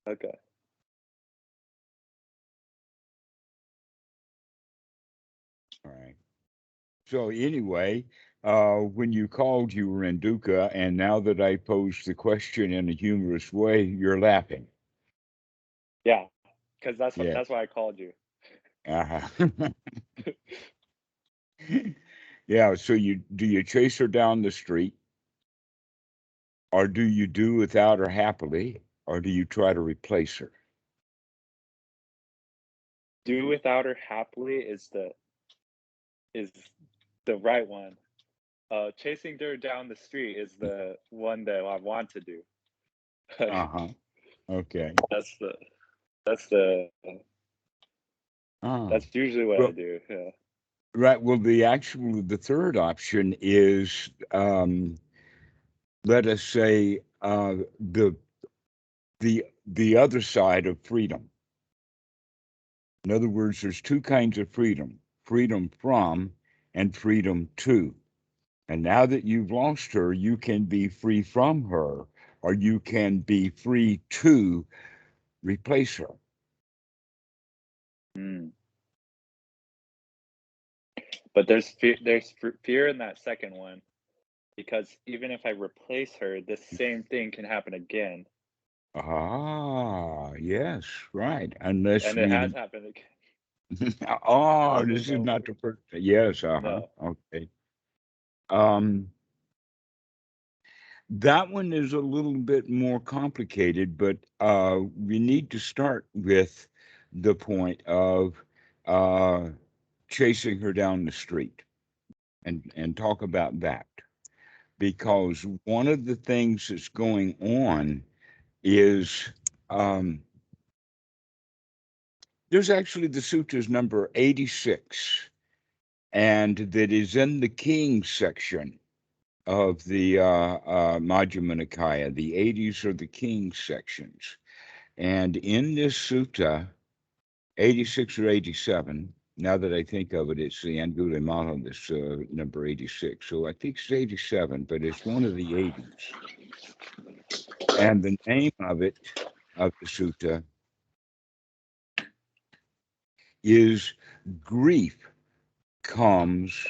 Okay. All right. So anyway, when you called, you were in dukkha, and now that I posed the question in a humorous way, you're laughing. Yeah, because Yeah. that's why I called you. Uh-huh. Yeah. So you chase her down the street, or do you do without her happily, or do you try to replace her? Do without her happily is the right one. Chasing her down the street is the one that I want to do. Uh-huh. Okay. that's the that's the Ah. that's usually what I Well, do. Yeah. right. Well, the third option is, let us say, the other side of freedom. In other words, there's two kinds of freedom: freedom from and freedom to. And now that you've lost her, you can be free from her, or you can be free to replace her. Mm. But fear in that second one because even if I replace her, the same thing can happen again, Ah, yes, right. Unless and it has we, happened again oh, over this and is not over. the first. Yes, uh-huh. No. Okay. Um, that one is a little bit more complicated, but we need to start with the point of uh, chasing her down the street and talk about that. Because one of the things that's going on is, um, there's actually the sutra's number 86, and that is in the king section of the Majjhima Nikaya. The 80s are the king sections. And in this sutta, 86 or 87, now that I think of it, it's the Angulimala, this number 86. So I think it's 87, but it's one of the 80s. And the name of it, of the sutta, is grief comes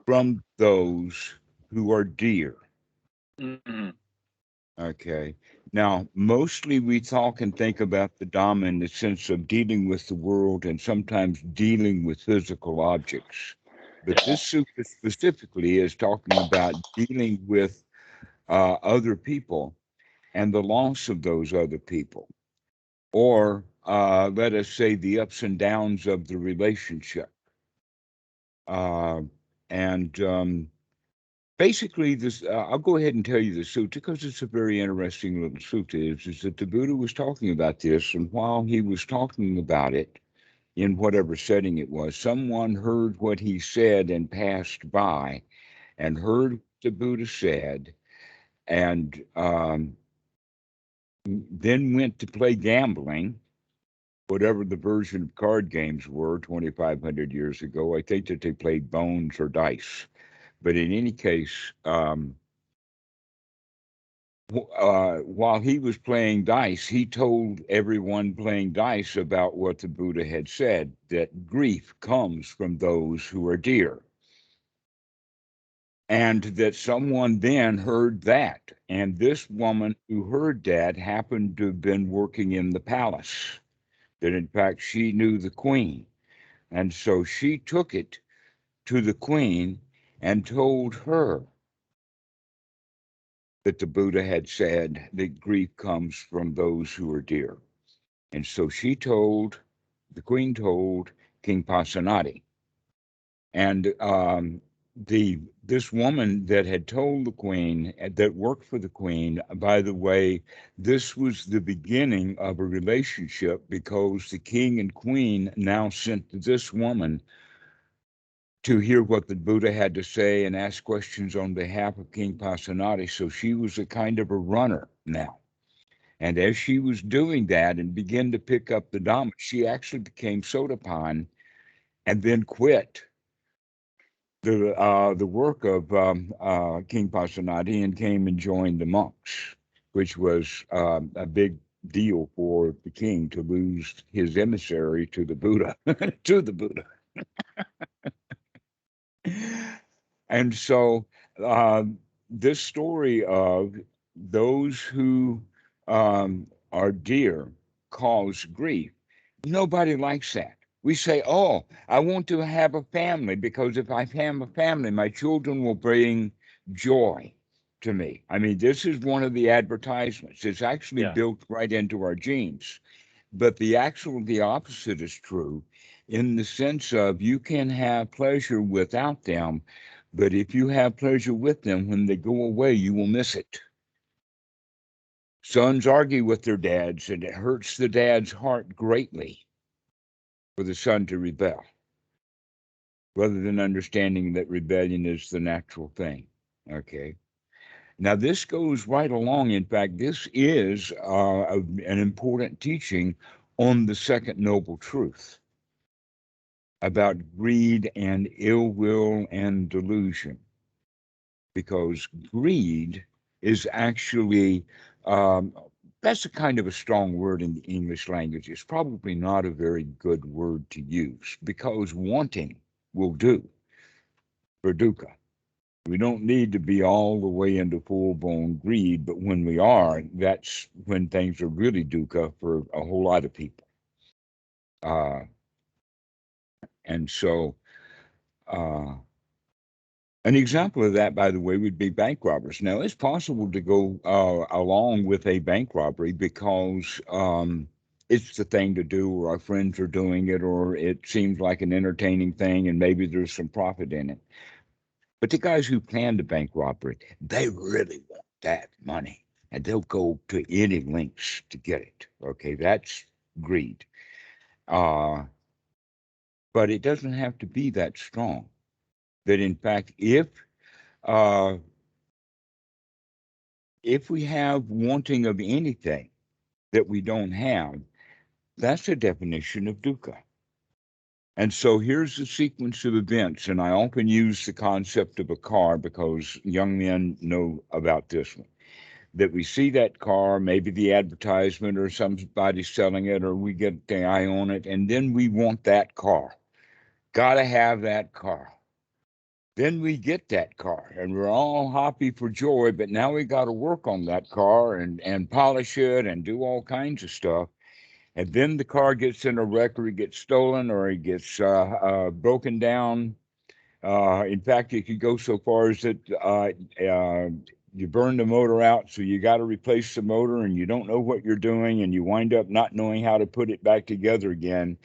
from those who are dear. Mm-hmm. Okay. Now, mostly we talk and think about the Dhamma in the sense of dealing with the world and sometimes dealing with physical objects. But Yeah. this sutta specifically is talking about dealing with other people and the loss of those other people, or let us say the ups and downs of the relationship. Uh, and Basically, this I'll go ahead and tell you the sutta because it's a very interesting little sutta. Is that the Buddha was talking about this, and while he was talking about it in whatever setting it was, someone heard what he said and passed by, and heard what the Buddha said, and then went to play gambling, whatever the version of card games were 2,500 years ago. I think that they played bones or dice, but in any case. While he was playing dice, he told everyone playing dice about what the Buddha had said, that grief comes from those who are dear. And that someone then heard that. And this woman who heard that happened to have been working in the palace, that in fact she knew the queen. And so she took it to the queen and told her that the Buddha had said that grief comes from those who are dear. And so the queen told King Pasenadi. And this woman that had told the queen, that worked for the queen, by the way, this was the beginning of a relationship because the king and queen now sent this woman to hear what the Buddha had to say and ask questions on behalf of King Pasenadi. So she was a kind of a runner now. And as she was doing that and began to pick up the Dhamma, she actually became Sotapan and then quit the work of King Pasenadi and came and joined the monks, which was a big deal for the king to lose his emissary to the Buddha, to the Buddha. And so this story of those who are dear cause grief. Nobody likes that. We say, oh, I want to have a family because if I have a family, my children will bring joy to me. I mean, this is one of the advertisements. It's actually Yeah. built right into our genes. But the opposite is true in the sense of you can have pleasure without them, but if you have pleasure with them, when they go away, you will miss it. Sons argue with their dads, and it hurts the dad's heart greatly for the son to rebel, rather than understanding that rebellion is the natural thing. Okay. Now, this goes right along. In fact, this is an important teaching on the second noble truth about greed and ill will and delusion, because greed is actually, um, that's a kind of a strong word in the English language. It's probably not a very good word to use because wanting will do for dukkha. We don't need to be all the way into full-blown greed, but when we are, that's when things are really dukkha for a whole lot of people. Uh, and so, uh, an example of that, by the way, would be bank robbers. Now, it's possible to go along with a bank robbery because it's the thing to do, or our friends are doing it, or it seems like an entertaining thing, and maybe there's some profit in it. But the guys who plan the bank robbery, they really want that money, and they'll go to any lengths to get it. Okay, that's greed. Uh, but it doesn't have to be that strong. That in fact, uh, if we have wanting of anything that we don't have, that's a definition of dukkha. And so here's the sequence of events. And I often use the concept of a car because young men know about this one. That we see that car, maybe the advertisement or somebody selling it, or we get the eye on it, and then we want that car. Gotta have that car. Then we get that car and we're all happy for joy, but now we got to work on that car and polish it and do all kinds of stuff. And then the car gets in a wreck or it gets stolen or it gets broken down. In fact, it could go so far as that you burn the motor out, so you got to replace the motor and you don't know what you're doing and you wind up not knowing how to put it back together again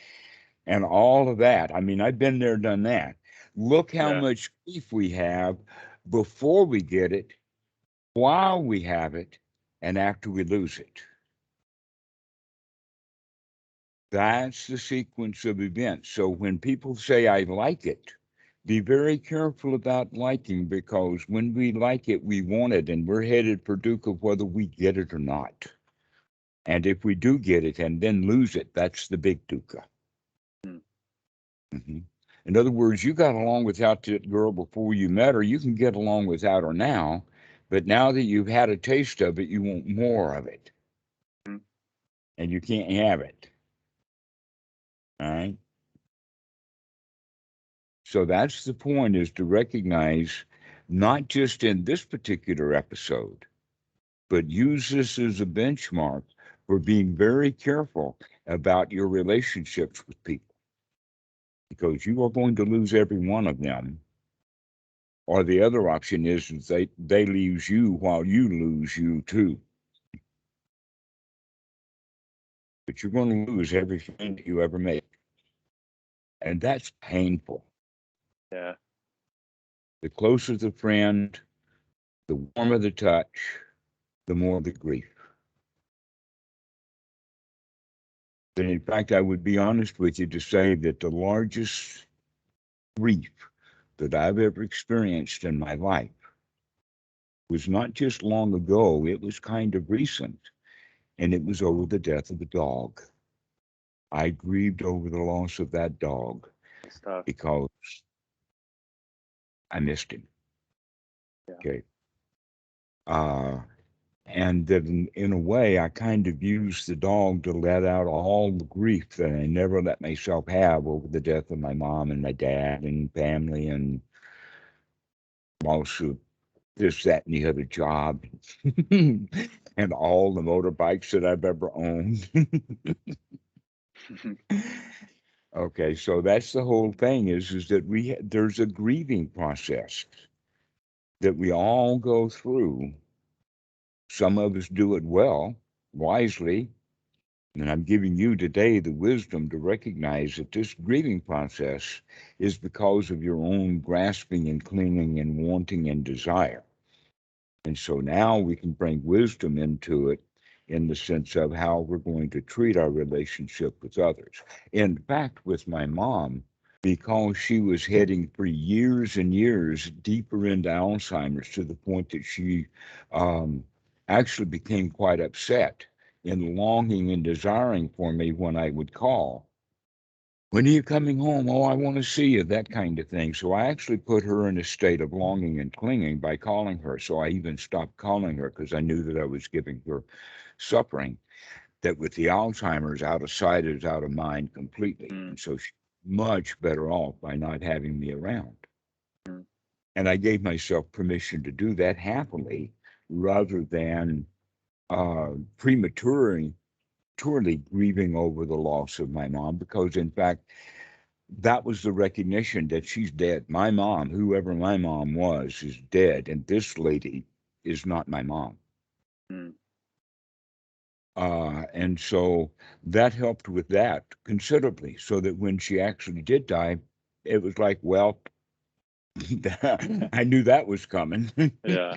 and all of that. I mean, I've been there, done that. Look how Yeah. much grief we have before we get it, while we have it, and after we lose it. That's the sequence of events. So when people say, I like it, be very careful about liking because when we like it, we want it, and we're headed for dukkha whether we get it or not. And if we do get it and then lose it, that's the big dukkha. Mm. Mhm. In other words, you got along without that girl before you met her. You can get along without her now, but now that you've had a taste of it, you want more of it, Mm. and you can't have it. All right. So that's the point: is to recognize, not just in this particular episode, but use this as a benchmark for being very careful about your relationships with people, because you are going to lose every one of them. Or the other option is they lose you while you lose you too. But you're going to lose every friend that you ever make. And that's painful. Yeah. The closer the friend, the warmer the touch, the more the grief. And in fact, I would be honest with you to say that the largest grief that I've ever experienced in my life was not just long ago, it was kind of recent. And it was over the death of a dog. I grieved over the loss of that dog It's tough. because I missed him. Yeah. Okay. Uh, And that in a way, I kind of used the dog to let out all the grief that I never let myself have over the death of my mom and my dad and family, and also this, that, and the other job, and all the motorbikes that I've ever owned. Okay, so that's the whole thing is that there's a grieving process that we all go through. Some of us do it well, wisely, and I'm giving you today the wisdom to recognize that this grieving process is because of your own grasping and clinging and wanting and desire. And so now we can bring wisdom into it in the sense of how we're going to treat our relationship with others. In fact, with my mom, because she was heading for years and years deeper into Alzheimer's to the point that she actually became quite upset in longing and desiring for me when I would call. When are you coming home? Oh, I want to see you, that kind of thing. So I actually put her in a state of longing and clinging by calling her. So I even stopped calling her because I knew that I was giving her suffering, that with the Alzheimer's, out of sight is out of mind completely. Mm, And so she's much better off by not having me around. mm, And I gave myself permission to do that happily rather than prematurely grieving over the loss of my mom, because in fact, that was the recognition that she's dead. My mom, whoever my mom was, is dead, and this lady is not my mom. mm. And so that helped with that considerably, so that when she actually did die, it was like, well, I knew that was coming. Yeah.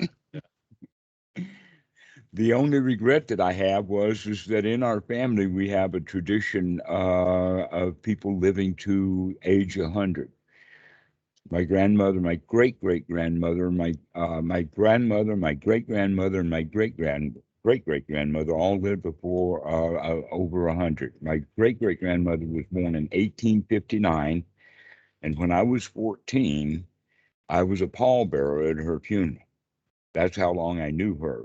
The only regret that I have is that in our family we have a tradition of people living to age 100. My grandmother, my great great grandmother, my grandmother, my great grandmother, and my great great grandmother all lived before over 100. My great great grandmother was born in 1859, and when I was 14, I was a pallbearer at her funeral. That's how long I knew her,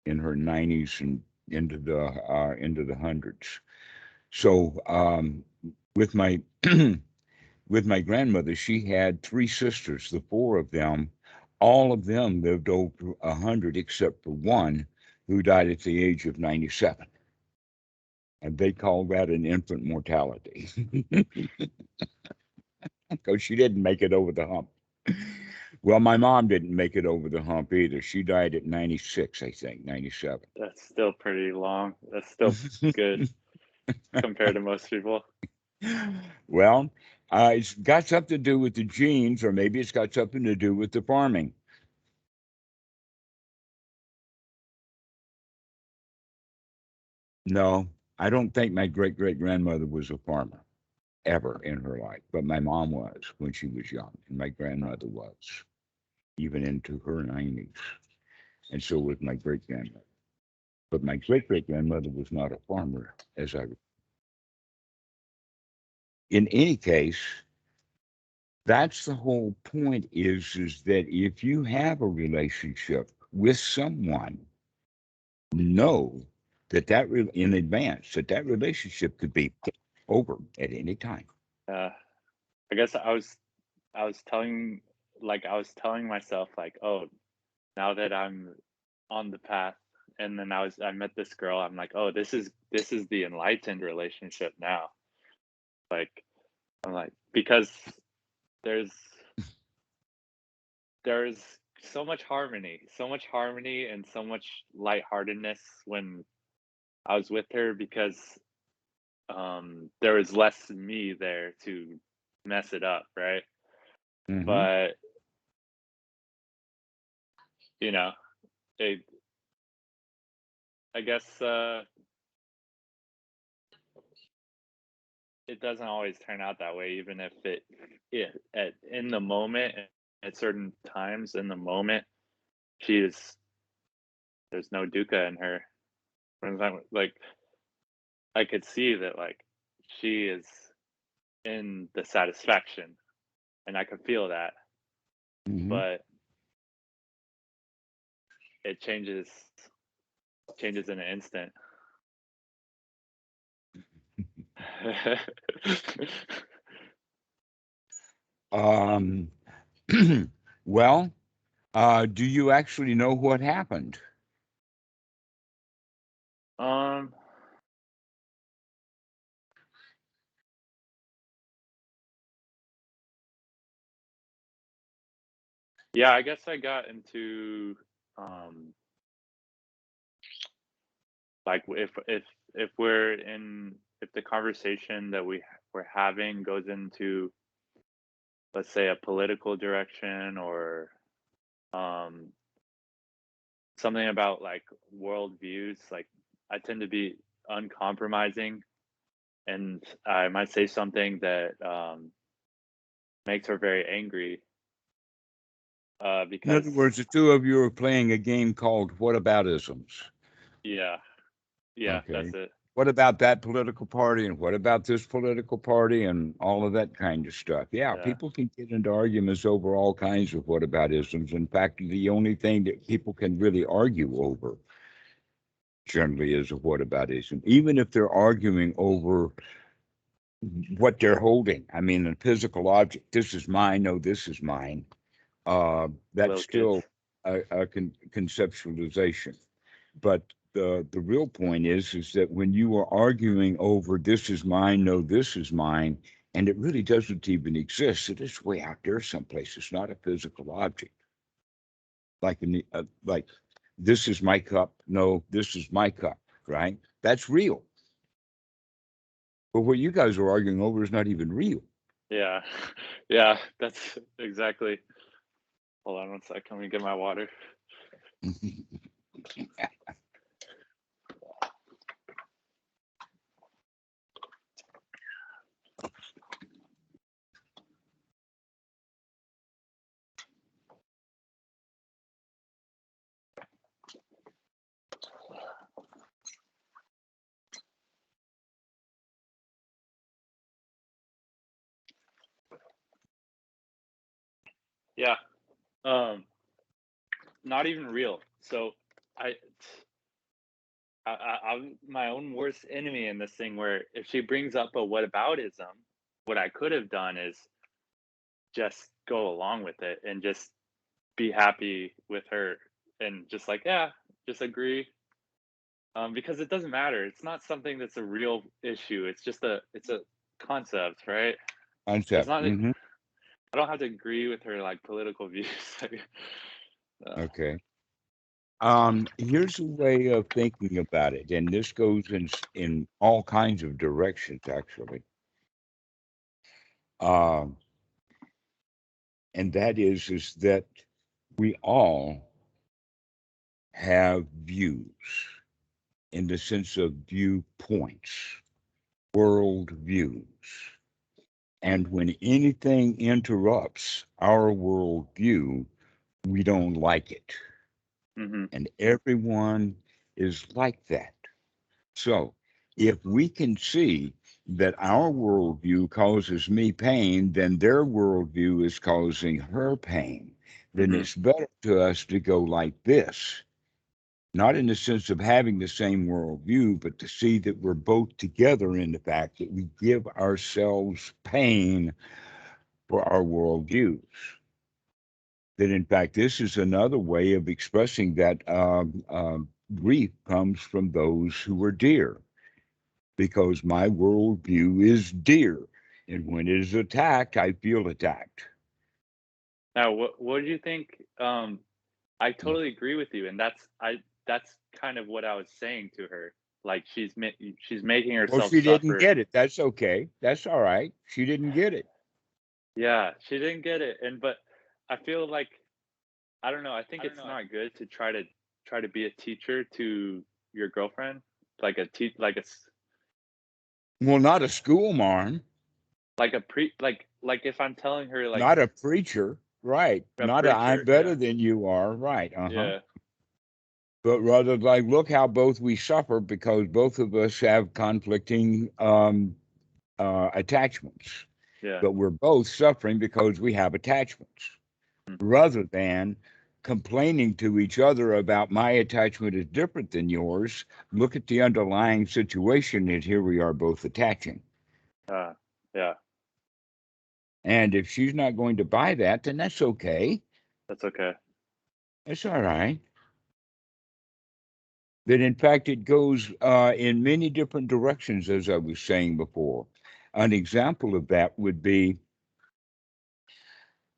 in her 90s and into the hundreds. So with my with my grandmother, she had three sisters. The four of them, all of them lived over 100, except for one who died at the age of 97. And they called that an infant mortality because she didn't make it over the hump. Well, my mom didn't make it over the hump either. She died at 96, I think, 97. That's still pretty long. That's still good compared to most people. Well, it's got something to do with the genes, or maybe it's got something to do with the farming. No, I don't think my great great grandmother was a farmer ever in her life, but my mom was when she was young, and my grandmother was even into her 90s, and so was my great grandmother. But my great great grandmother was not a farmer, as I. In any case, that's the whole point. Is that if you have a relationship with someone, know that in advance that relationship could be over at any time. I guess I was telling I was telling myself like, oh, now that I'm on the path, and then I met this girl, I'm like, oh, this is the enlightened relationship now. Like I'm like, because there's there's so much harmony and so much lightheartedness when I was with her, because there was less me there to mess it up, right? Mm-hmm. But you know, it, I guess it doesn't always turn out that way, even if it at in the moment, at certain times in the moment, she is there's no dukkha in her. Like I could see that she is in the satisfaction, and I could feel that, Mm-hmm. but it changes changes in an instant. Well, do you actually know what happened? Yeah, I guess I got into like if the conversation that we're having goes into, let's say, a political direction, or um something about like worldviews, like I tend to be uncompromising, and I might say something that makes her very angry, In because other words, the two of you are playing a game called whataboutisms. yeah, that's Okay. it. What about that political party, and what about this political party, and all of that kind of stuff? Yeah, Yeah, people can get into arguments over all kinds of whataboutisms. In fact, the only thing that people can really argue over generally is a whataboutism, even if they're arguing over what they're holding. I mean, a physical object, this is mine, no, this is mine. That's little kids. still a conceptualization. But the real point is that when you are arguing over this is mine, no, this is mine, and it really doesn't even exist. It is way out there someplace. It's not a physical object. Like this is my cup. No, this is my cup. Right? That's real. But what you guys are arguing over is not even real. Yeah, yeah, that's exactly. Hold on one sec. Let me get my water. Yeah, not even real. So I, I'm my own worst enemy in this thing. Where if she brings up a whataboutism, what I could have done is just go along with it and just be happy with her, and just like, yeah, just agree. Because it doesn't matter. It's not something that's a real issue. It's a concept, right? It's Concept. not. I don't have to agree with her like political views. Okay. Here's a way of thinking about it, and this goes in all kinds of directions, actually. Um, and that is that we all have views in the sense of viewpoints, world views. And when anything interrupts our worldview, we don't like it. Mm-hmm. And everyone is like that. So if we can see that our worldview causes me pain, then their worldview is causing her pain, then Mm-hmm. it's better to us to go like this, not in the sense of having the same worldview, but to see that we're both together in the fact that we give ourselves pain for our worldviews. That in fact, this is another way of expressing that grief comes from those who are dear, because my worldview is dear. And when it is attacked, I feel attacked. Now, what do you think? I totally agree with you, and that's kind of what I was saying to her. Like she's making Well, herself she didn't suffer. get it. That's okay. That's all right. She didn't get it. Yeah, she didn't get it, and but I feel like, I don't know. I think it's not good to try to be a teacher to your girlfriend, like Well, not a school marm, like a pre like if I'm telling her like not a preacher, right? a Not a I'm preacher. better Yeah, than you are, right? Uh-huh. yeah, But rather like, look how both we suffer because both of us have conflicting attachments, yeah. but we're both suffering because we have attachments, Mm. rather than complaining to each other about my attachment is different than yours. Look at the underlying situation, and here we are both attaching. Yeah. And if she's not going to buy that, then that's okay. That's okay. It's all right. That in fact it goes in many different directions, as I was saying before. An example of that would be,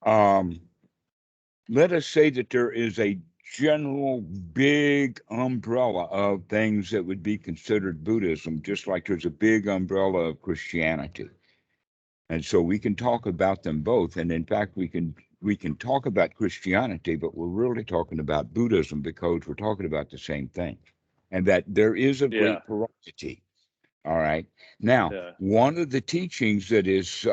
let us say that there is a general big umbrella of things that would be considered Buddhism, just like there's a big umbrella of Christianity. And so we can talk about them both. And in fact, we can talk about Christianity, but we're really talking about Buddhism because we're talking about the same thing. And that there is a great variety. All right. Now, one of the teachings that is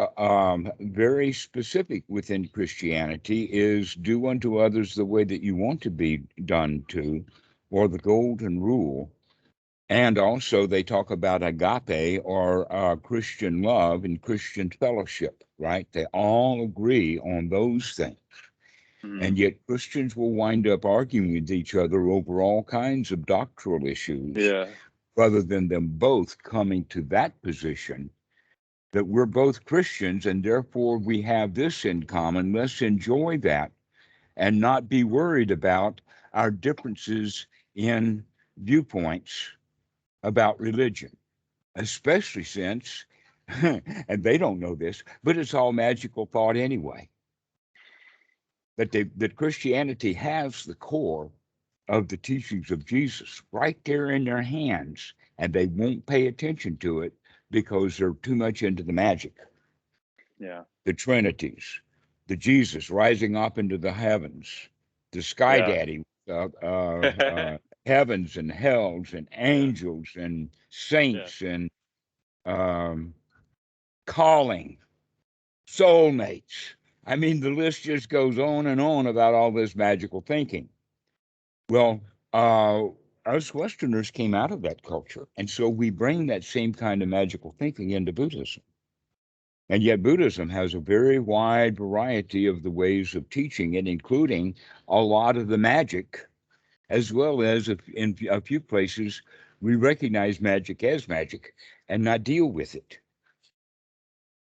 very specific within Christianity is do unto others the way that you want to be done to, or the golden rule. And also they talk about agape, or Christian love and Christian fellowship, right? They all agree on those things. And yet Christians will wind up arguing with each other over all kinds of doctrinal issues, rather than them both coming to that position that we're both Christians and therefore we have this in common. Let's enjoy that and not be worried about our differences in viewpoints about religion, especially since, and they don't know this, but it's all magical thought anyway. That Christianity has the core of the teachings of Jesus right there in their hands, and they won't pay attention to it because they're too much into the magic. The Trinities, the Jesus rising up into the heavens, the Sky Daddy, heavens and hells and angels and saints and calling, soulmates. I mean, the list just goes on and on about all this magical thinking. Well, us Westerners came out of that culture, and so we bring that same kind of magical thinking into Buddhism. And yet Buddhism has a very wide variety of the ways of teaching it, including a lot of the magic, as well as in a few places, we recognize magic as magic and not deal with it.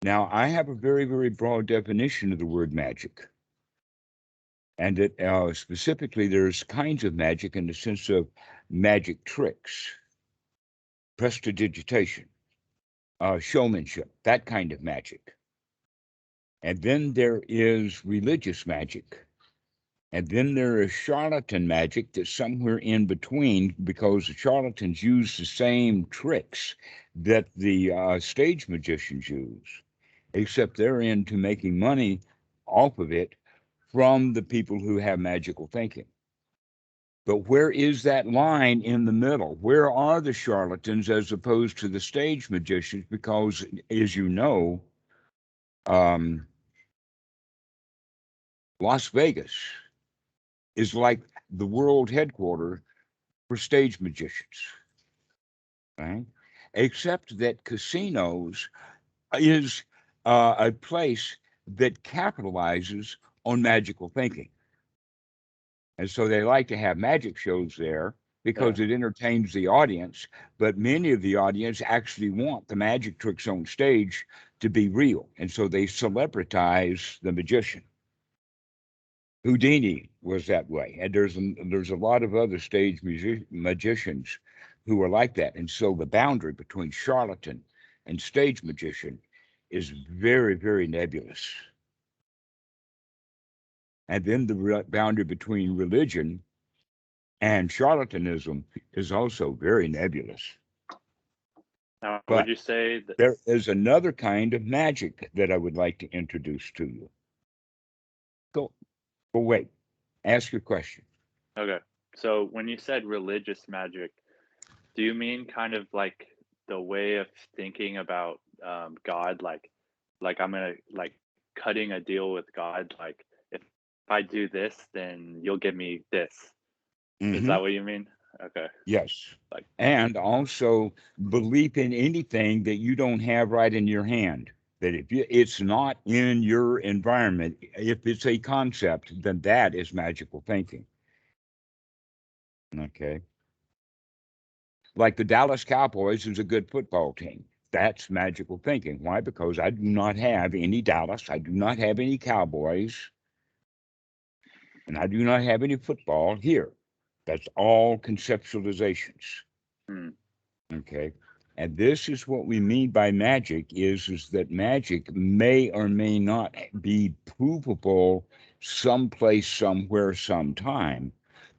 Now, I have a very, very broad definition of the word magic. And that specifically, there's kinds of magic in the sense of magic tricks, prestidigitation, showmanship, that kind of magic. And then there is religious magic. And then there is charlatan magic that's somewhere in between, because the charlatans use the same tricks that the stage magicians use, except they're into making money off of it from the people who have magical thinking. But where is that line in the middle? Where are the charlatans as opposed to the stage magicians? Because, as you know, Las Vegas is like the world headquarters for stage magicians, right? Except that casinos is a place that capitalizes on magical thinking. And so they like to have magic shows there because it entertains the audience, but many of the audience actually want the magic tricks on stage to be real. And so they celebritize the magician. Houdini was that way. And there's a lot of other stage magicians who are like that. And so the boundary between charlatan and stage magician is very, very nebulous. And then the boundary between religion and charlatanism is also very nebulous. Now, but would you say that there is another kind of magic that I would like to introduce to you? But wait, ask your question. Okay. So when you said religious magic, do you mean kind of like the way of thinking about God, like I'm gonna like cutting a deal with God, like if I do this, then you'll give me this. Is that what you mean? Okay. Yes. Like, And also belief in anything that you don't have right in your hand. That if it's not in your environment, if it's a concept, then that is magical thinking. Okay. Like the Dallas Cowboys is a good football team. That's magical thinking. Why? Because I do not have any Dallas. I do not have any Cowboys. And I do not have any football here. That's all conceptualizations. Hmm. Okay. And this is what we mean by magic is that magic may or may not be provable someplace, somewhere, sometime,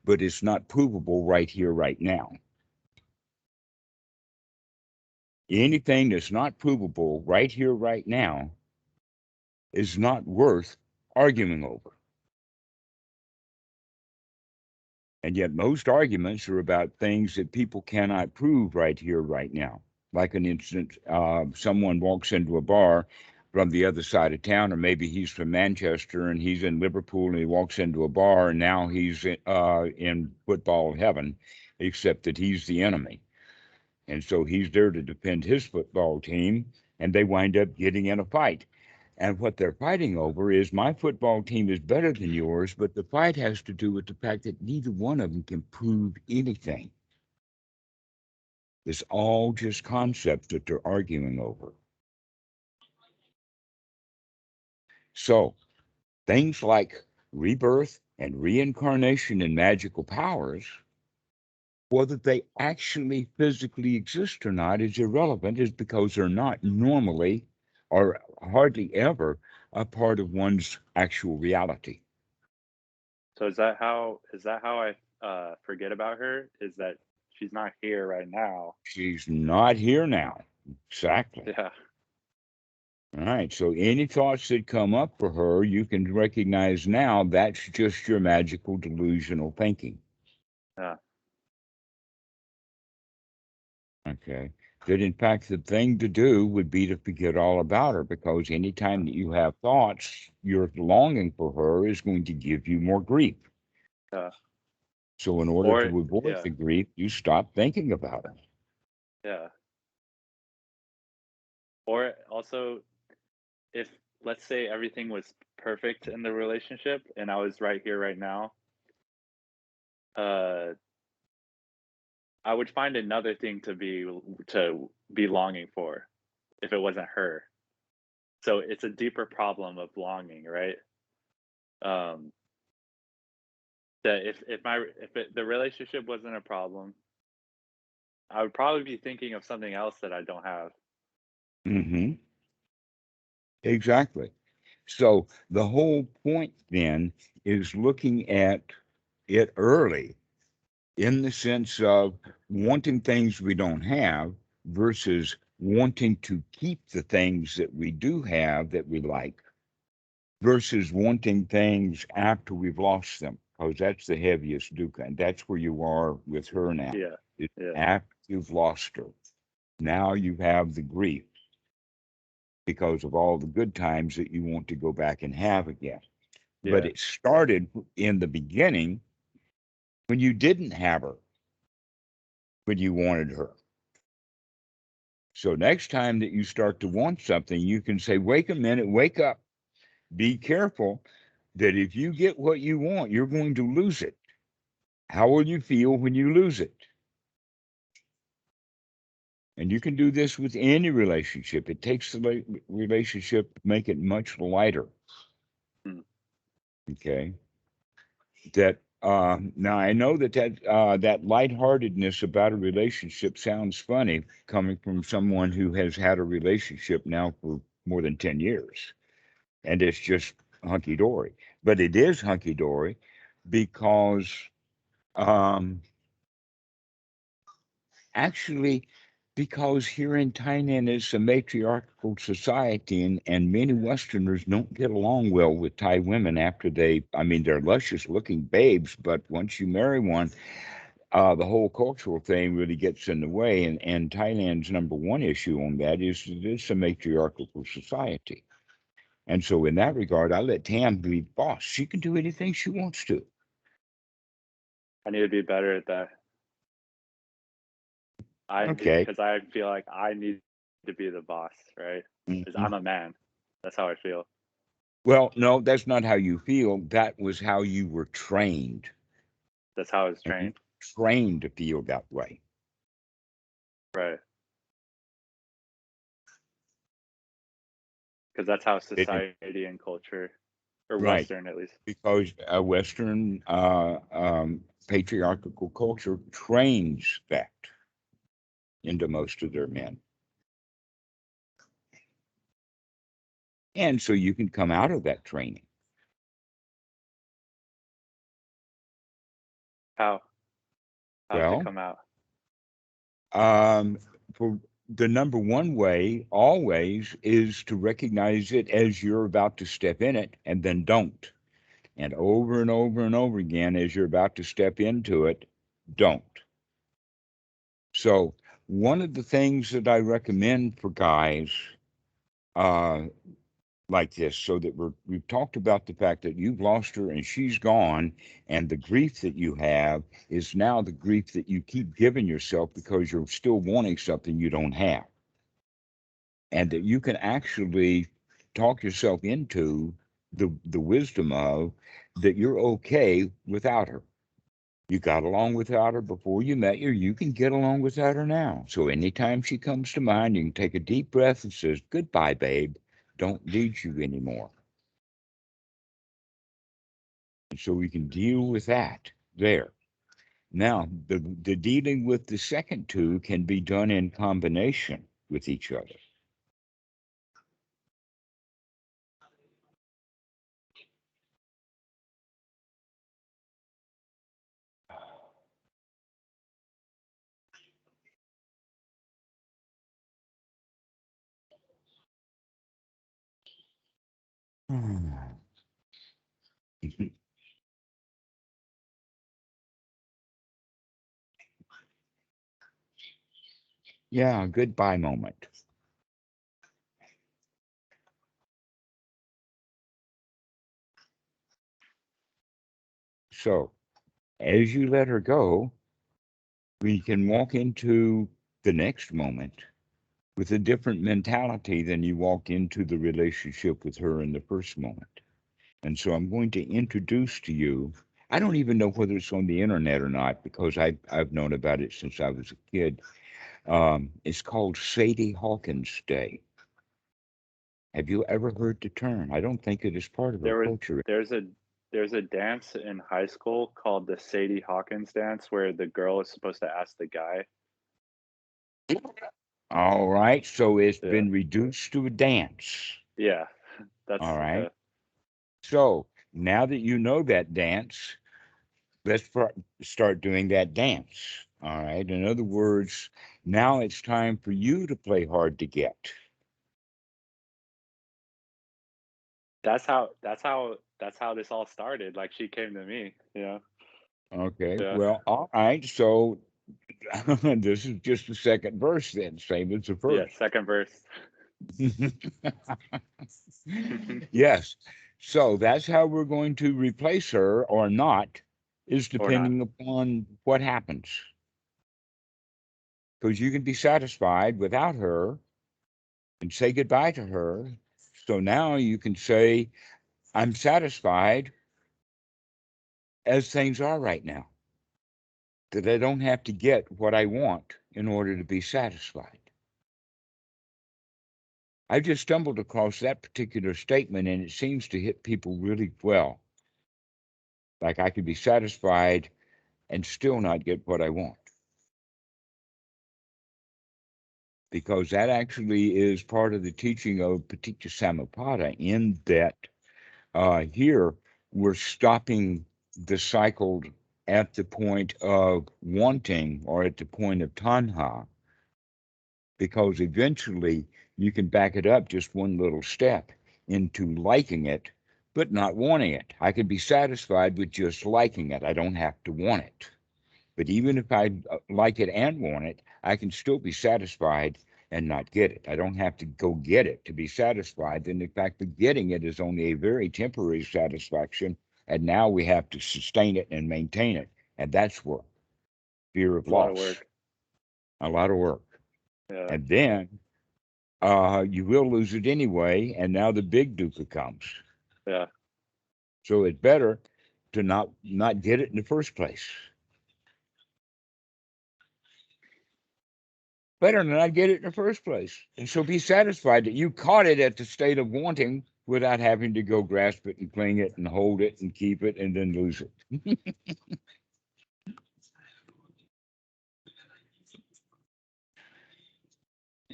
but it's not provable right here, right now. Anything that's not provable right here, right now is not worth arguing over. And yet most arguments are about things that people cannot prove right here, right now. Like an instance, someone walks into a bar from the other side of town, or maybe he's from Manchester and he's in Liverpool and he walks into a bar and now he's in football heaven, except that he's the enemy. And so he's there to defend his football team, and they wind up getting in a fight. And what they're fighting over is my football team is better than yours, but the fight has to do with the fact that neither one of them can prove anything. It's all just concepts that they're arguing over. So things like rebirth and reincarnation and magical powers, whether they actually physically exist or not is irrelevant, is because they're not normally or hardly ever a part of one's actual reality. So is that how I forget about her? Is that she's not here right now? She's not here now. Exactly. Yeah. All right. So any thoughts that come up for her, you can recognize now that's just your magical delusional thinking. Yeah. Okay. That in fact, the thing to do would be to forget all about her, because anytime that you have thoughts, your longing for her is going to give you more grief. Yeah. So in order Or to avoid the grief, you stop thinking about it. yeah. Or also, if let's say everything was perfect in the relationship and I was right here right now, uh I would find another thing to be longing for if it wasn't her. So it's a deeper problem of longing, right? Um that the relationship wasn't a problem, I would probably be thinking of something else that I don't have. Mm-hmm. Exactly. So the whole point then is looking at it early in the sense of wanting things we don't have versus wanting to keep the things that we do have that we like versus wanting things after we've lost them, because that's the heaviest dukkha. And that's where you are with her now. Yeah. It's Yeah. after you've lost her. Now you have the grief because of all the good times that you want to go back and have again. But Yeah. it started in the beginning when you didn't have her, when you wanted her. So next time that you start to want something, you can say, wait a minute, wake up. Be careful that if you get what you want, you're going to lose it. How will you feel when you lose it? And you can do this with any relationship. It takes the relationship to make it much lighter. Hmm. Okay. That now I know that lightheartedness about a relationship sounds funny coming from someone who has had a relationship now for more than 10 years, and it's just hunky dory. But it is hunky dory because um, actually, because here in Thailand it's a matriarchal society, and many Westerners don't get along well with Thai women after they're luscious looking babes, but once you marry one, the whole cultural thing really gets in the way. And Thailand's number one issue on that is that it's a matriarchal society. And so in that regard, I let Tam be boss. She can do anything she wants to. I need to be better at that. Okay. Because I feel like I need to be the boss, right? Because Mhm. I'm a man. That's how I feel. Well, no, that's not how you feel. That was how you were trained. That's how I was And you trained. were trained to feel that way. Right. Because that's how society and culture, or Right. Western at least. Because a Western patriarchal culture trains that into most of their men. And so you can come out of that training. How? How to Well, come out? for the number one way always is to recognize it as you're about to step in it and then don't. And over and over and over again, as you're about to step into it, don't. So, one of the things that I recommend for guys uh, like this, so that we've talked about the fact that you've lost her and she's gone, and the grief that you have is now the grief that you keep giving yourself because you're still wanting something you don't have. And that you can actually talk yourself into the wisdom of that you're okay without her. You got along without her before you met her. You can get along without her now. So anytime she comes to mind, you can take a deep breath and says, "Goodbye, babe. Don't need you anymore." And so we can deal with that there. Now, the dealing with the second two can be done in combination with each other. Yeah, goodbye moment. So as you let her go, we can walk into the next moment with a different mentality than you walked into the relationship with her in the first moment. And so I'm going to introduce to you, I don't even know whether it's on the internet or not because I've known about it since I was a kid. It's called Sadie Hawkins Day. Have you ever heard the term? I don't think it is part of our There was culture. there's a dance in high school called the Sadie Hawkins dance where the girl is supposed to ask the guy. All right, so it's Yeah. been reduced to a dance. Yeah. All That's right. So now that you know that dance, let's start doing that dance. All right. In other words, now it's time for you to play hard to get. that's how this all started. Like she came to me, you know. Okay. Yeah. Well, all right. So this is just the second verse then, same as the Yeah, first. second verse. Yes. So that's how we're going to replace her or not, is Or not. depending upon what happens. Because you can be satisfied without her and say goodbye to her. So now you can say, I'm satisfied as things are right now, that I don't have to get what I want in order to be satisfied. I just stumbled across that particular statement and it seems to hit people really well. Like I could be satisfied and still not get what I want. Because that actually is part of the teaching of Paticca Samuppada, in that here we're stopping the cycle at the point of wanting or at the point of tanha, because eventually you can back it up just one little step into liking it, but not wanting it. I can be satisfied with just liking it. I don't have to want it. But even if I like it and want it, I can still be satisfied and not get it. I don't have to go get it to be satisfied. And in fact, the getting it is only a very temporary satisfaction. And now we have to sustain it and maintain it. And that's work, fear of It's a lot of loss, work. a lot of work. Yeah. And then you will lose it anyway, and now the big dukkha comes. Yeah. So it's better to not get it in the first place. Better to not get it in the first place. And so be satisfied that you caught it at the state of wanting without having to go grasp it and cling it and hold it and keep it and then lose it.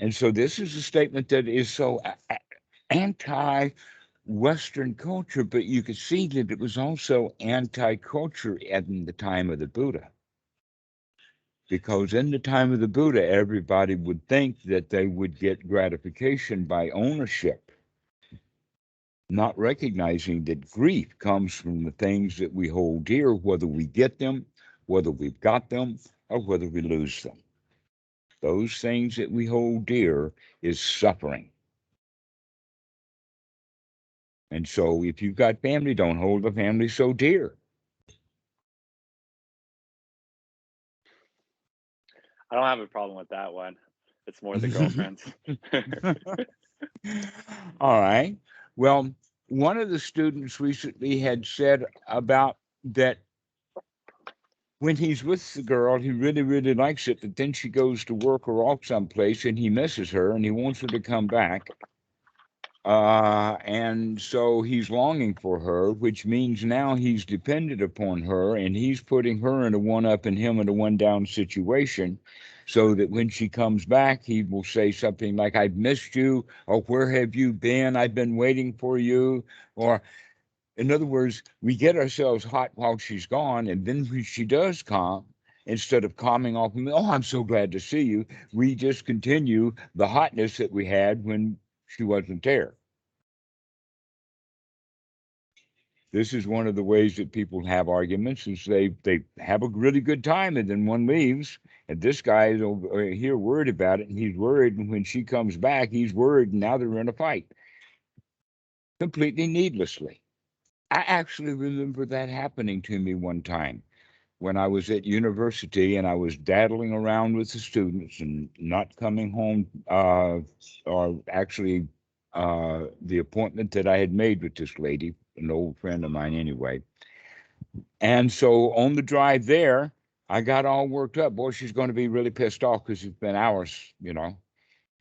And so this is a statement that is so anti-Western culture, but you could see that it was also anti-culture in the time of the Buddha. Because in the time of the Buddha, everybody would think that they would get gratification by ownership, not recognizing that grief comes from the things that we hold dear, whether we get them, whether we've got them, or whether we lose them. Those things that we hold dear is suffering. And so if you've got family, don't hold the family so dear. I don't have a problem with that one. It's more the girlfriends. All right. Well, one of the students recently had said about that when he's with the girl, he really, really likes it, but then she goes to work or off someplace and he misses her and he wants her to come back. And so he's longing for her, which means now he's dependent upon her and he's putting her in a one up and him in a one down situation, so that when she comes back, he will say something like, I've missed you, or where have you been? I've been waiting for you. Or in other words, we get ourselves hot while she's gone, and then when she does come, instead of calming off, oh, I'm so glad to see you, we just continue the hotness that we had when she wasn't there. This is one of the ways that people have arguments, is they have a really good time and then one leaves, and this guy is over here worried about it, and he's worried, and when she comes back, he's worried, and now they're in a fight. Completely needlessly. I actually remember that happening to me one time when I was at university and I was daddling around with the students and not coming home, or actually the appointment that I had made with this lady, an old friend of mine anyway. And so on the drive there, I got all worked up. Boy, she's going to be really pissed off because it's been hours, you know.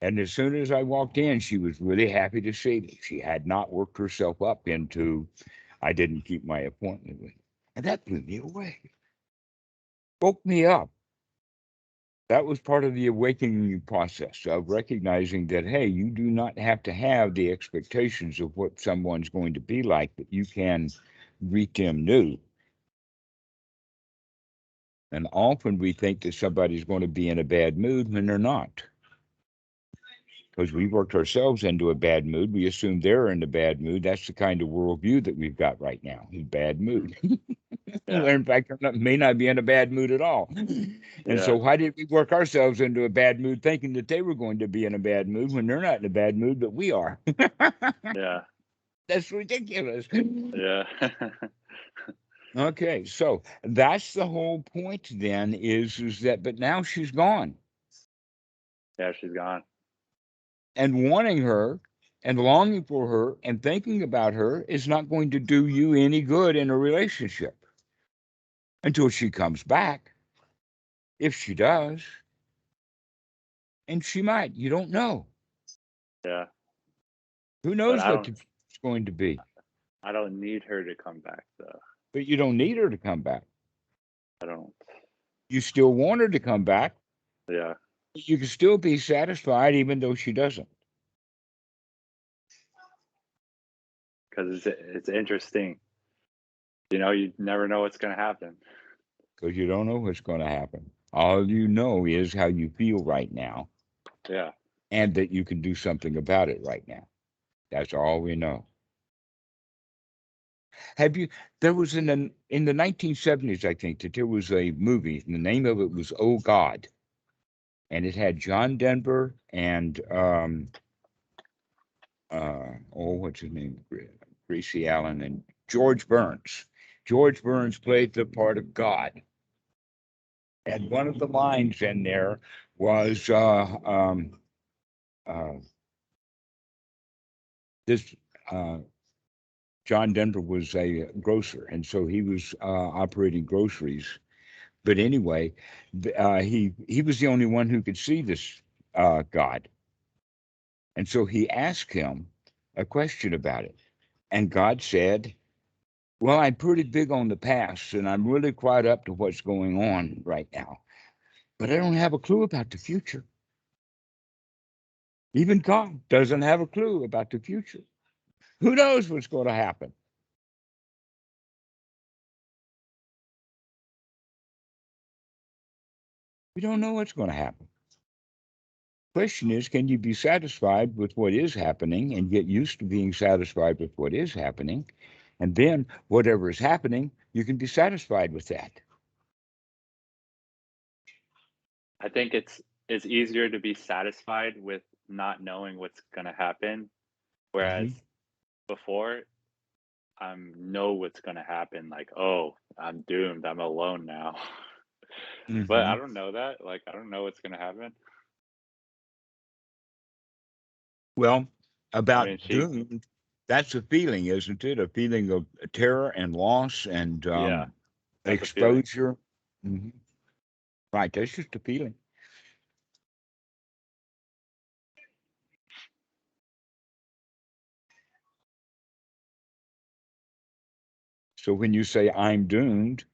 And as soon as I walked in, she was really happy to see me. She had not worked herself up into, I didn't keep my appointment with her. And that blew me away. Woke me up. That was part of the awakening process of recognizing that, hey, you do not have to have the expectations of what someone's going to be like, but you can greet them new. And often we think that somebody's going to be in a bad mood when they're not. Because we worked ourselves into a bad mood. We assume they're in a bad mood. That's the kind of worldview that we've got right now, is bad mood. Yeah. In fact, may not be in a bad mood at all. And so why did we work ourselves into a bad mood thinking that they were going to be in a bad mood when they're not in a bad mood, but we are? Yeah. That's ridiculous. Yeah. Okay, so that's the whole point then, is that, but now she's gone. Yeah, she's gone. And wanting her and longing for her and thinking about her is not going to do you any good in a relationship until she comes back. If she does, and she might, you don't know. Yeah. Who But knows what it's going to be? I don't need her to come back though. But you don't need her to come back. I don't. You still want her to come back. Yeah. You can still be satisfied even though she doesn't. Because it's interesting. You know, you never know what's going to happen. Because you don't know what's going to happen. All you know is how you feel right now. Yeah. And that you can do something about it right now. That's all we know. Have you? There was in the 1970s, I think, that there was a movie, and the name of it was Oh God, and it had John Denver and what's his name, Gracie Allen and George Burns. George Burns played the part of God, and one of the lines in there was uh, this John Denver was a grocer, and so he was operating groceries. But anyway, he was the only one who could see this God, and so he asked him a question about it, and God said, "Well, I'm pretty big on the past, and I'm really quite up to what's going on right now, but I don't have a clue about the future." Even God doesn't have a clue about the future. Who knows what's going to happen? We don't know what's going to happen. Question is, can you be satisfied with what is happening and get used to being satisfied with what is happening? And then whatever is happening, you can be satisfied with that. I think it's easier to be satisfied with not knowing what's going to happen, whereas before I know what's going to happen. Like, oh, I'm doomed. I'm alone now. But I don't know that. Like, I don't know what's going to happen. Well, I about mean, doomed, that's a feeling, isn't it? A feeling of terror and loss and yeah, that's a feeling. exposure. Right, that's just a feeling. So when you say I'm doomed,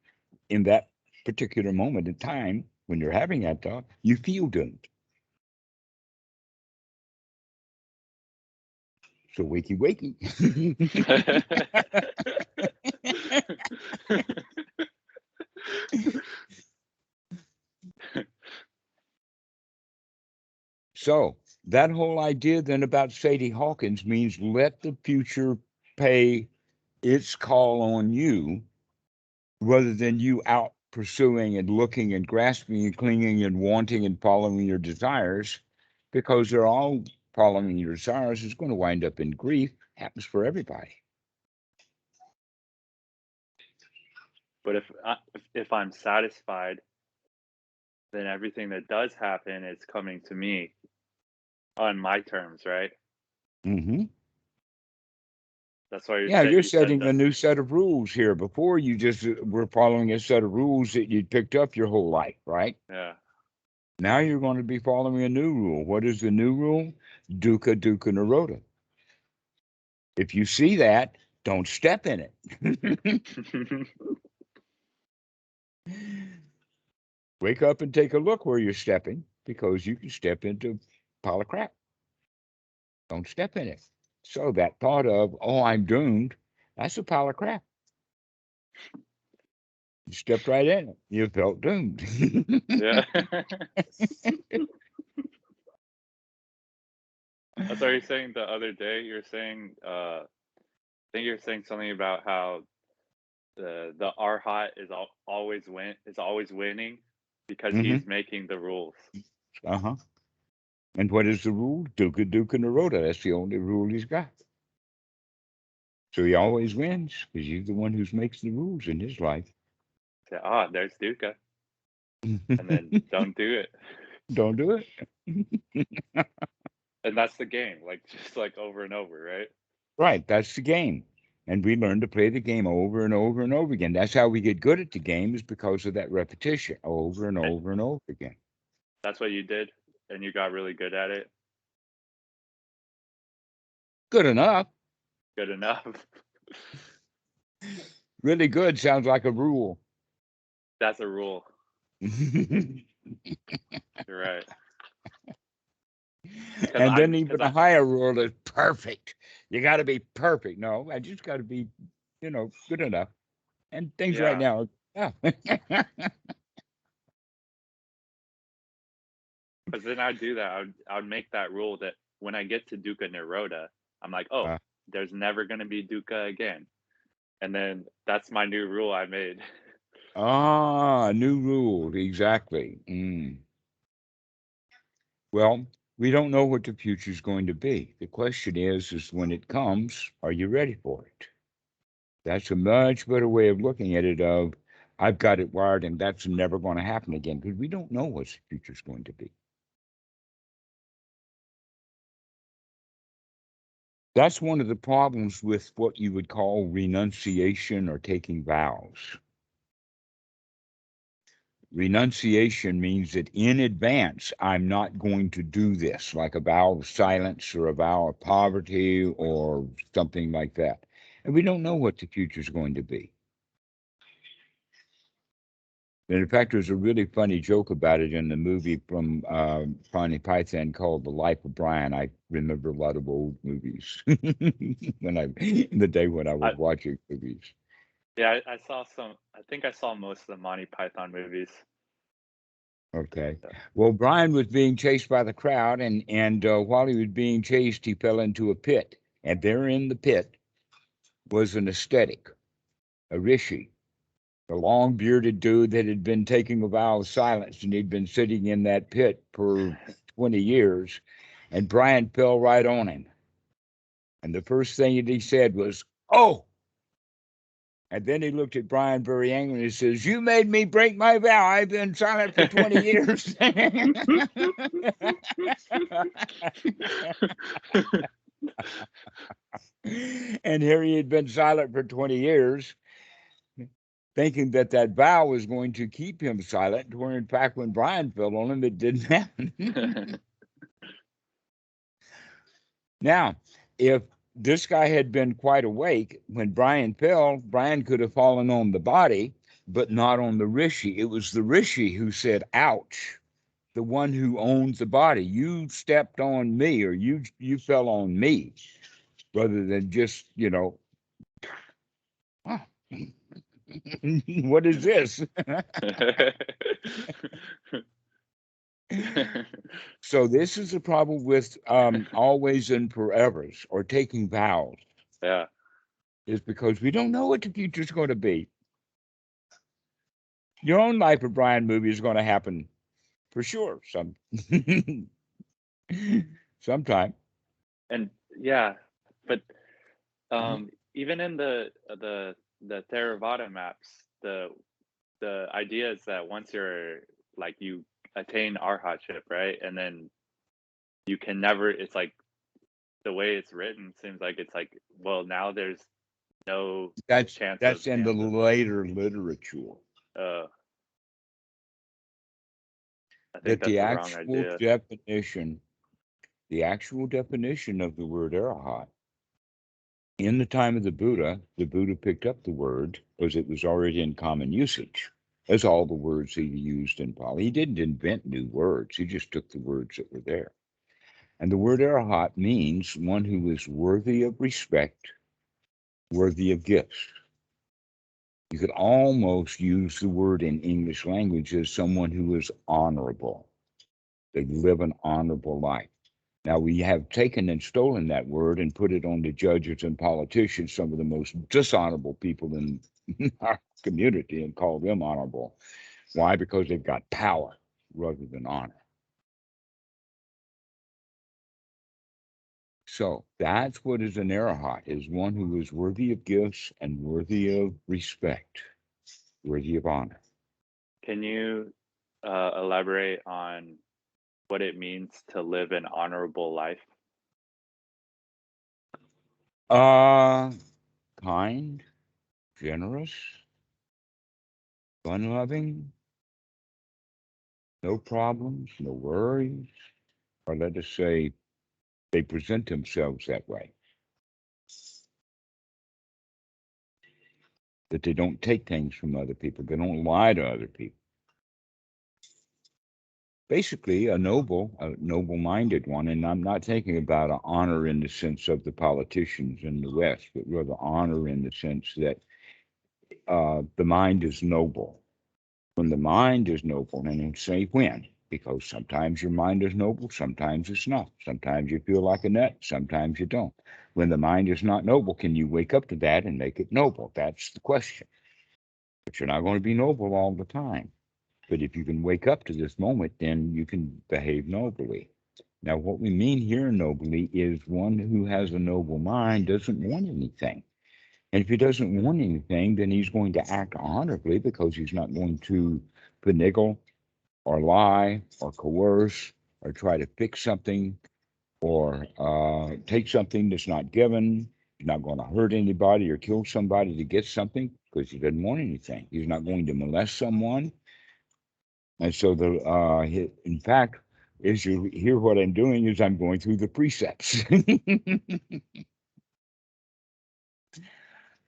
in that particular moment in time, when you're having that thought, you feel doomed. So wakey wakey. So that whole idea then about Sadie Hawkins means let the future pay its call on you rather than you out pursuing and looking and grasping and clinging and wanting and following your desires, because they're all following your desires is going to wind up in grief. Happens for everybody. But if I'm satisfied, then everything that does happen is coming to me on my terms, right? That's why Yeah, you're you said setting a new set of rules here. Before you just were following a set of rules that you'd picked up your whole life, right? Yeah. Now you're going to be following a new rule. What is the new rule? Dukkha, dukkha, nirodha. If you see that, don't step in it. Wake up and take a look where you're stepping, because you can step into a pile of crap. Don't step in it. So that thought of, oh, I'm doomed, that's a pile of crap. You stepped right in it. You felt doomed. Yeah. That's what you're saying the other day. You're saying, I think you're saying something about how the arhat is always winning because he's making the rules. And what is the rule? Dukkha, dukkha, nirodha. That's the only rule he's got. So he always wins because he's the one who makes the rules in his life. Say, there's dukkha, and then don't do it. Don't do it. And that's the game, like just like over and over, right? Right, that's the game. And we learn to play the game over and over and over again. That's how we get good at the game, is because of that repetition over and over and over again. That's what you did, and you got really good at it. Good enough. Good enough. Really good sounds like a rule. That's a rule. You're right. And then even a higher rule is perfect. You got to be perfect. No, I just got to be, good enough. And things right now, yeah. Because then I'd do that. I would make that rule that when I get to dukkha nirodha, I'm like, there's never going to be dukkha again. And then that's my new rule I made. New rule. Exactly. Well, we don't know what the future is going to be. The question is when it comes, are you ready for it? That's a much better way of looking at it of, I've got it wired and that's never going to happen again, because we don't know what the future is going to be. That's one of the problems with what you would call renunciation or taking vows. Renunciation means that in advance, I'm not going to do this, like a vow of silence or a vow of poverty or something like that. And we don't know what the future is going to be. And in fact, there's a really funny joke about it in the movie from Monty Python called The Life of Brian. I remember a lot of old movies in the day when I was watching movies. Yeah, I saw some. I think I saw most of the Monty Python movies. Okay. Well, Brian was being chased by the crowd, and while he was being chased, he fell into a pit. And there in the pit was an ascetic, a rishi, a long-bearded dude that had been taking a vow of silence, and he'd been sitting in that pit for 20 years. And Brian fell right on him. And the first thing that he said was, "Oh!" And then he looked at Brian very angry and he says, "You made me break my vow. I've been silent for 20 years." And here he had been silent for 20 years, thinking that that vow was going to keep him silent, where in fact, when Brian fell on him, it didn't happen. Now, if this guy had been quite awake when Brian fell, Brian could have fallen on the body, but not on the rishi. It was the rishi who said, "Ouch," the one who owns the body. "You stepped on me," or you fell on me, rather than just, oh, what is this? So this is the problem with always and forevers, or taking vows. Yeah. Is because we don't know what the future is going to be. Your own Life of Brian movie is going to happen for sure sometime. And yeah, but even in the Theravada maps, the idea is that once you're like you attain arhatship, right, and then you can never. It's like the way it's written seems like it's like, well, now there's no chance. That's in the later literature. I think that's the the wrong idea. The actual definition of the word arahat, in the time of the Buddha picked up the word because it was already in common usage, as all the words he used in Pali. He didn't invent new words. He just took the words that were there. And the word arahat means one who is worthy of respect, worthy of gifts. You could almost use the word in English language as someone who is honorable. They live an honorable life. Now, we have taken and stolen that word and put it on the judges and politicians, some of the most dishonorable people in our community, and call them honorable. Why? Because they've got power rather than honor. So that's what is an arahat, is one who is worthy of gifts and worthy of respect, worthy of honor. Can you elaborate on what it means to live an honorable life? Kind, generous, fun-loving, no problems, no worries, or let us say they present themselves that way. That they don't take things from other people. They don't lie to other people. Basically, a noble-minded one, and I'm not thinking about an honor in the sense of the politicians in the West, but rather honor in the sense that the mind is noble. When the mind is noble, and I say when, because sometimes your mind is noble, sometimes it's not. Sometimes you feel like a nut, sometimes you don't. When the mind is not noble, can you wake up to that and make it noble? That's the question. But you're not going to be noble all the time. But if you can wake up to this moment, then you can behave nobly. Now, what we mean here nobly is one who has a noble mind doesn't want anything. And if he doesn't want anything, then he's going to act honorably because he's not going to finagle or lie or coerce or try to fix something or take something that's not given. He's not going to hurt anybody or kill somebody to get something because he doesn't want anything. He's not going to molest someone. And so in fact, as you hear what I'm doing is I'm going through the precepts.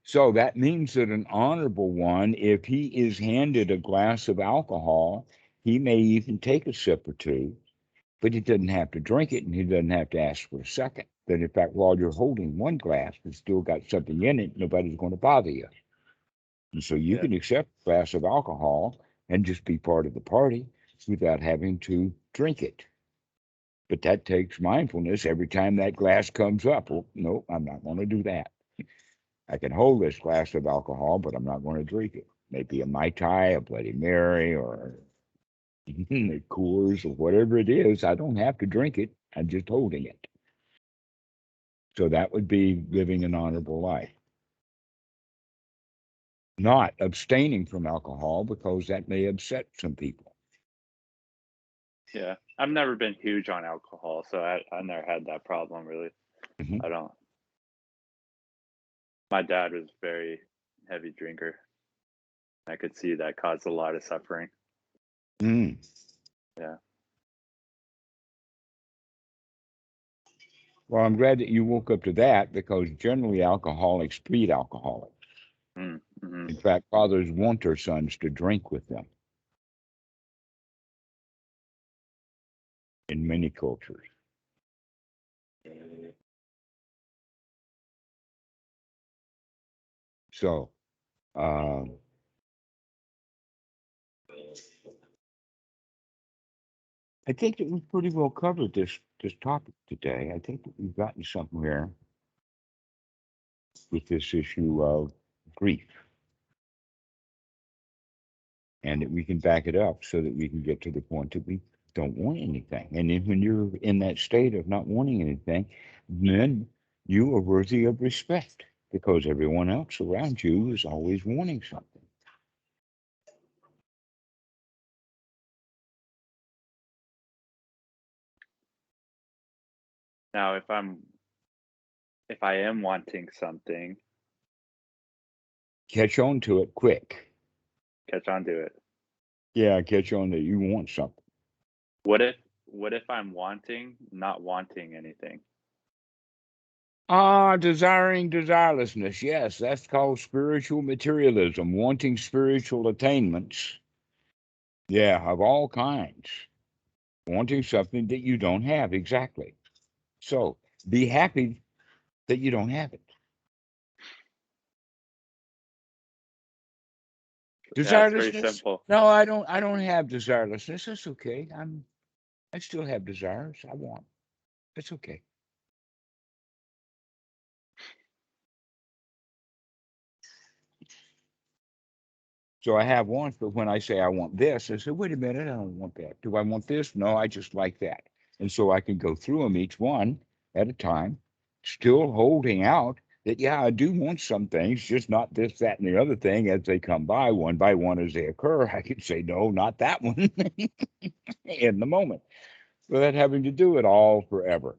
So that means that an honorable one, if he is handed a glass of alcohol, he may even take a sip or two, but he doesn't have to drink it and he doesn't have to ask for a second. That in fact, while you're holding one glass, it's still got something in it, nobody's going to bother you. And so you can accept a glass of alcohol and just be part of the party without having to drink it. But that takes mindfulness every time that glass comes up. Well, no, I'm not going to do that. I can hold this glass of alcohol, but I'm not going to drink it. Maybe a Mai Tai, a Bloody Mary, or a Coors, or whatever it is. I don't have to drink it. I'm just holding it. So that would be living an honorable life. Not abstaining from alcohol because that may upset some people. Yeah, I've never been huge on alcohol, so I never had that problem really. Mhm. I don't. My dad was a very heavy drinker. I could see that caused a lot of suffering. Mm. Yeah. Well, I'm glad that you woke up to that because generally alcoholics treat alcoholics. Mm-hmm. In fact, fathers want their sons to drink with them in many cultures. So, I think that we've pretty well covered this topic today. I think that we've gotten somewhere with this issue of grief, and that we can back it up so that we can get to the point that we don't want anything. And then when you're in that state of not wanting anything, then you are worthy of respect because everyone else around you is always wanting something. Now, if I am wanting something, Catch on to it quick. catch on to it. Yeah, catch on that you want something. What if I'm not wanting anything? Desiring desirelessness. Yes, that's called spiritual materialism, wanting spiritual attainments. Yeah, of all kinds. Wanting something that you don't have, exactly. So be happy that you don't have it. Yeah, it's very Desirelessness? simple. No, I don't have desirelessness. That's okay. I still have desires I want. That's okay. So I have wants, but when I say I want this, I say, wait a minute, I don't want that. Do I want this? No, I just like that. And so I can go through them each one at a time, still holding out that, yeah, I do want some things, just not this, that, and the other thing as they come by one as they occur. I can say, no, not that one in the moment without having to do it all forever.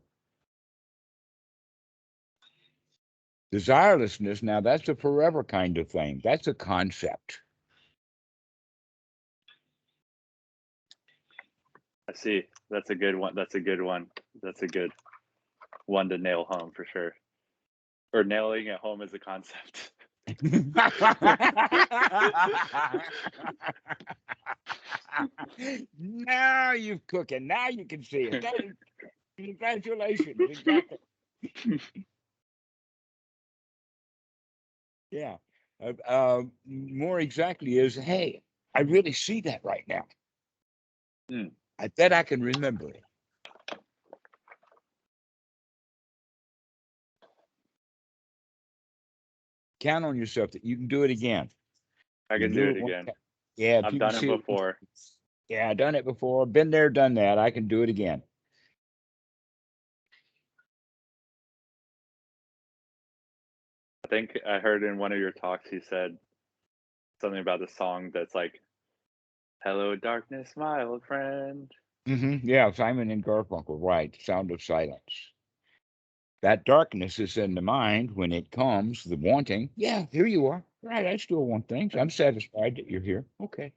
Desirelessness, now that's a forever kind of thing. That's a concept. I see. That's a good one. That's a good one. That's a good one to nail home for sure. Or nailing it home as a concept. Now you're cooking. Now you can see it. Congratulations. Exactly. Yeah. More exactly is, hey, I really see that right now. I bet I can remember it. Count on yourself that you can do it again. I can do it again. Yeah, I've done it before. Yeah, I've done it before. Been there, done that. I can do it again. I think I heard in one of your talks you said something about the song that's like, "Hello, darkness, my old friend." Yeah, Simon and Garfunkel, right? Sound of Silence. That darkness is in the mind when it comes, the wanting. Yeah, here you are. Right, I still want things. I'm satisfied that you're here. Okay.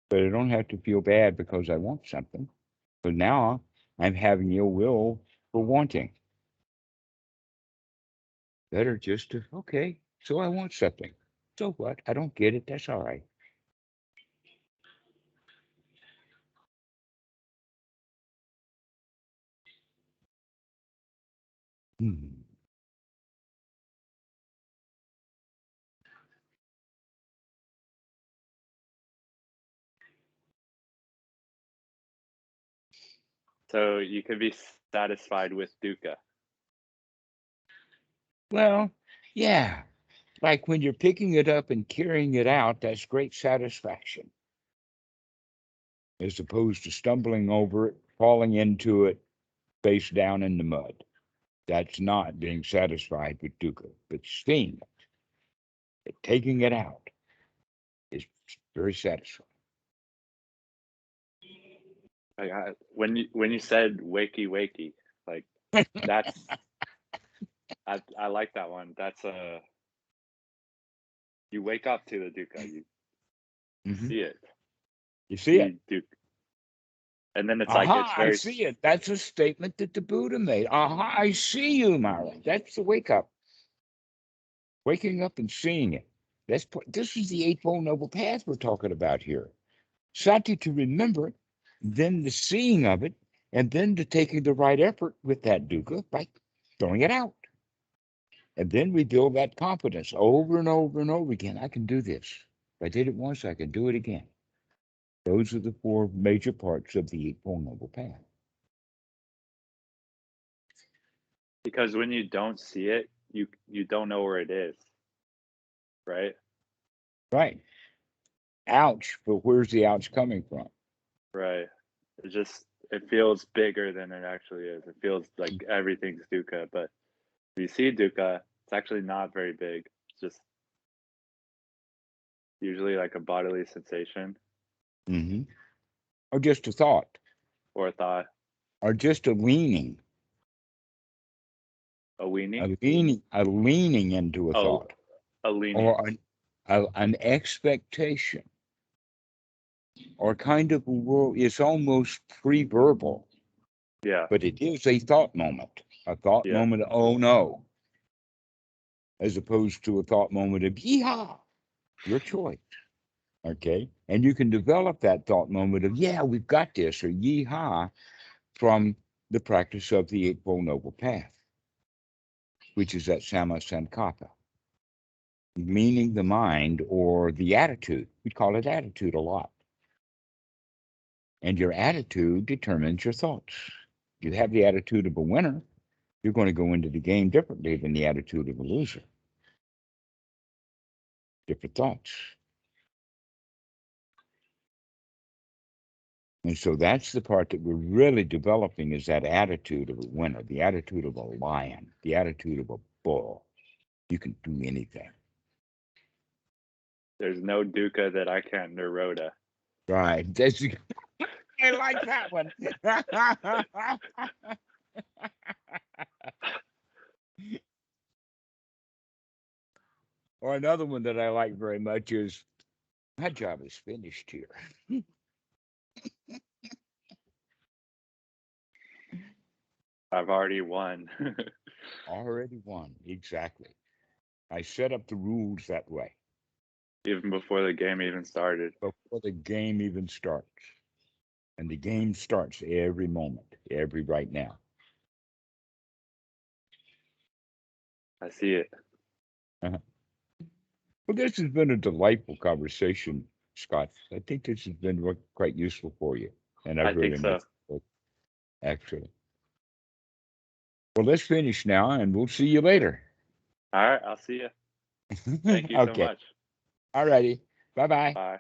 But I don't have to feel bad because I want something. So now I'm having ill will for wanting. Better just to, okay, so I want something. So what? I don't get it. That's all right. Hmm. So you could be satisfied with dukkha. Well, yeah. Like when you're picking it up and carrying it out, that's great satisfaction. As opposed to stumbling over it, falling into it, face down in the mud. That's not being satisfied with dukkha, but seeing it, taking it out is very satisfying. Like when you said wakey-wakey, like that's I like that one. That's you wake up to the dukkha, you Mhm. see it, You see it. dukkha, and then it's like it's Aha, I very see it. That's a statement that the Buddha made. Aha, I see you, Mara. That's the wake up. Waking up and seeing it. This is the Eightfold Noble Path we're talking about here. Sati to remember, then the seeing of it, and then to taking the right effort with that dukkha by throwing it out. And then we build that confidence over and over and over again. I can do this. If I did it once, I can do it again. Those are the four major parts of the Eightfold Noble Path. because when you don't see it, you don't know where it is, right? Right. Ouch, but where's the ouch coming from? Right. It feels bigger than it actually is. It feels like everything's dukkha, but if you see dukkha, it's actually not very big. It's just usually like a bodily sensation Mm-hmm. Or just a thought, or a thought, or just a leaning, a weaning. a leaning into a Oh, thought, a leaning. or an expectation, or kind of a world. It's almost pre-verbal, Yeah. but it is a thought moment. A thought Yeah. moment, oh no, as opposed to a thought moment of yeehaw, your choice. Okay. And you can develop that thought moment of, yeah, we've got this, or yeehaw, from the practice of the Eightfold Noble Path, which is that Samma Sankappa, meaning the mind or the attitude. We call it attitude a lot. And your attitude determines your thoughts. If you have the attitude of a winner, you're going to go into the game differently than the attitude of a loser. Different thoughts. And so that's the part that we're really developing is that attitude of a winner, the attitude of a lion, the attitude of a bull. You can do anything. There's no dukkha that I can't nirodha. Right. That's, I like that one. Or another one that I like very much is my job is finished here. I've already won. Already won. Exactly. I set up the rules that way Even before the game even started. before the game even starts. And the game starts every moment, every right now. I see it. Uh-huh. Well, this has been a delightful conversation, Scott. I think this has been quite useful for you. And I I've think really so. enjoyed it, actually. Well, let's finish now and we'll see you later. All right. I'll see you. Thank you so Okay. much. All righty. Bye bye. Bye.